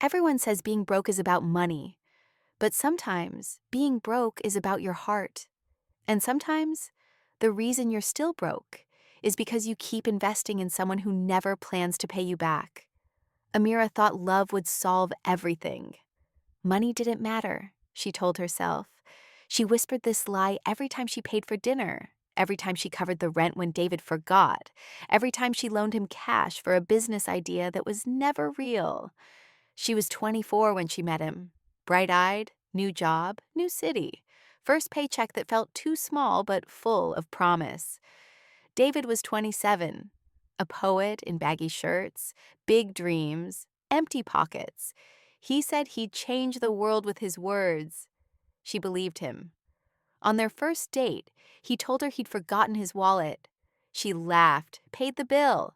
Everyone says being broke is about money, but sometimes being broke is about your heart. And sometimes the reason you're still broke is because you keep investing in someone who never plans to pay you back. Amira thought love would solve everything. Money didn't matter, she told herself. She whispered this lie every time she paid for dinner, every time she covered the rent when David forgot, every time she loaned him cash for a business idea that was never real. She was 24 when she met him. Bright-eyed, new job, new city. First paycheck that felt too small but full of promise. David was 27. A poet in baggy shirts, big dreams, empty pockets. He said he'd change the world with his words. She believed him. On their first date, he told her he'd forgotten his wallet. She laughed, paid the bill.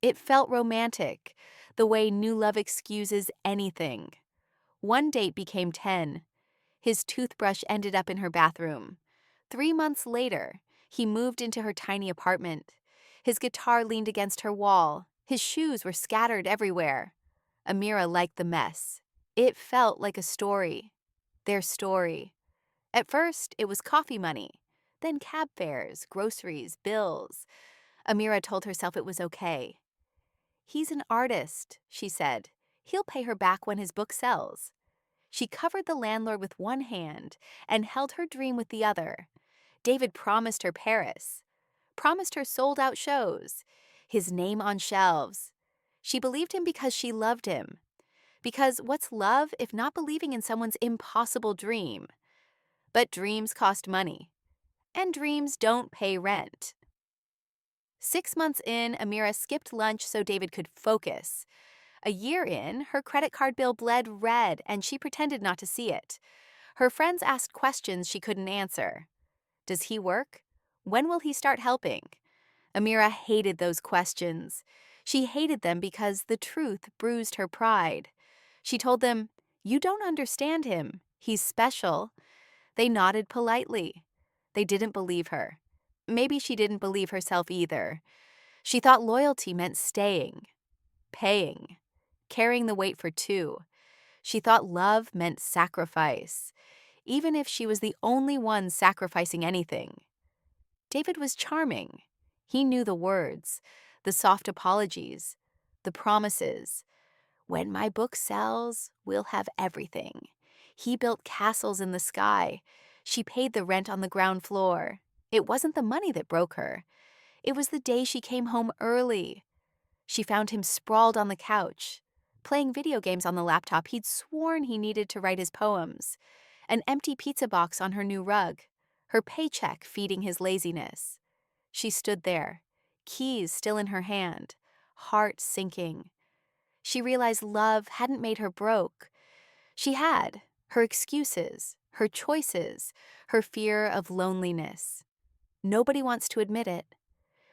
It felt romantic, the way new love excuses anything. One date became 10. His toothbrush ended up in her bathroom. 3 months later, he moved into her tiny apartment. His guitar leaned against her wall. His shoes were scattered everywhere. Amira liked the mess. It felt like a story. Their story. At first, it was coffee money. Then cab fares, groceries, bills. Amira told herself it was okay. He's an artist, she said. He'll pay her back when his book sells. She covered the landlord with one hand and held her dream with the other. David promised her Paris, promised her sold-out shows, his name on shelves. She believed him because she loved him. Because what's love if not believing in someone's impossible dream? But dreams cost money, and dreams don't pay rent. 6 months in, Amira skipped lunch so David could focus. A year in, her credit card bill bled red, and she pretended not to see it. Her friends asked questions she couldn't answer. Does he work? When will he start helping? Amira hated those questions. She hated them because the truth bruised her pride. She told them, "You don't understand him. He's special." They nodded politely. They didn't believe her. Maybe she didn't believe herself either. She thought loyalty meant staying, paying, carrying the weight for two. She thought love meant sacrifice, even if she was the only one sacrificing anything. David was charming. He knew the words, the soft apologies, the promises. When my book sells, we'll have everything. He built castles in the sky. She paid the rent on the ground floor. It wasn't the money that broke her. It was the day she came home early. She found him sprawled on the couch, playing video games on the laptop he'd sworn he needed to write his poems, an empty pizza box on her new rug, her paycheck feeding his laziness. She stood there, keys still in her hand, heart sinking. She realized love hadn't made her broke. She had her excuses, her choices, her fear of loneliness. Nobody wants to admit it.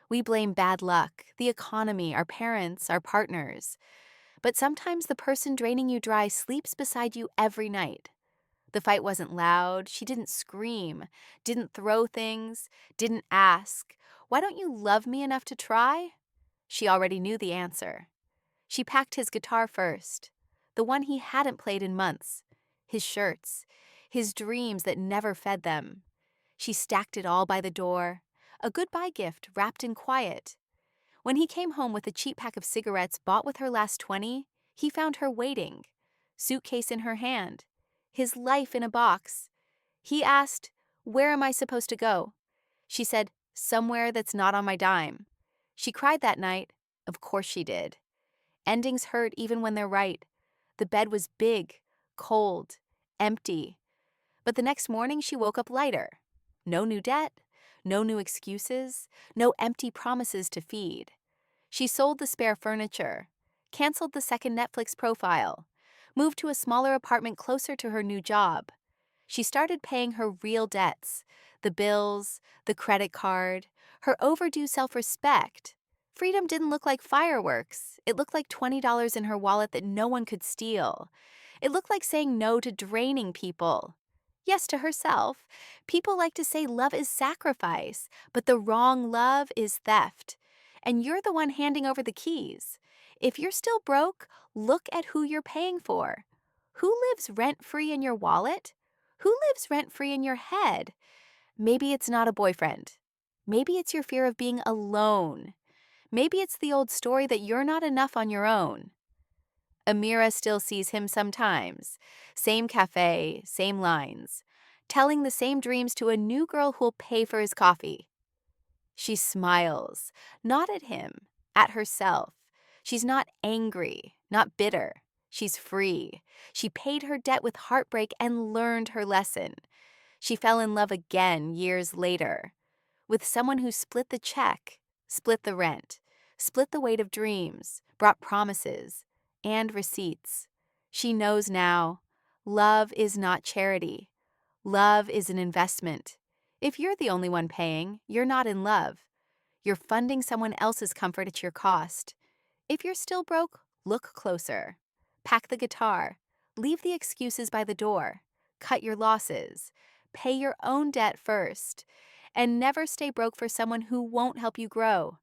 We blame bad luck, the economy, our parents, our partners. But sometimes the person draining you dry sleeps beside you every night. The fight wasn't loud, she didn't scream, didn't throw things, didn't ask, "Why don't you love me enough to try?" She already knew the answer. She packed his guitar first, the one he hadn't played in months, his shirts, his dreams that never fed them. She stacked it all by the door, a goodbye gift wrapped in quiet. When he came home with a cheap pack of cigarettes bought with her last 20, he found her waiting, suitcase in her hand, his life in a box. He asked, "Where am I supposed to go?" She said, "Somewhere that's not on my dime." She cried that night. Of course she did. Endings hurt even when they're right. The bed was big, cold, empty. But the next morning she woke up lighter. No new debt, no new excuses, no empty promises to feed. She sold the spare furniture, canceled the second Netflix profile, moved to a smaller apartment closer to her new job. She started paying her real debts, the bills, the credit card, her overdue self-respect. Freedom didn't look like fireworks. It looked like $20 in her wallet that no one could steal. It looked like saying no to draining people. Yes, to herself. People like to say love is sacrifice, but the wrong love is theft. And you're the one handing over the keys. If you're still broke, look at who you're paying for. Who lives rent-free in your wallet? Who lives rent-free in your head? Maybe it's not a boyfriend. Maybe it's your fear of being alone. Maybe it's the old story that you're not enough on your own. Amira still sees him sometimes. Same cafe, same lines. Telling the same dreams to a new girl who'll pay for his coffee. She smiles, not at him, at herself. She's not angry, not bitter. She's free. She paid her debt with heartbreak and learned her lesson. She fell in love again years later with someone who split the check, split the rent, split the weight of dreams, brought promises and receipts. She knows now, love is not charity. Love is an investment. If you're the only one paying, you're not in love. You're funding someone else's comfort at your cost. If you're still broke, look closer. Pack the guitar. Leave the excuses by the door. Cut your losses. Pay your own debt first. And never stay broke for someone who won't help you grow.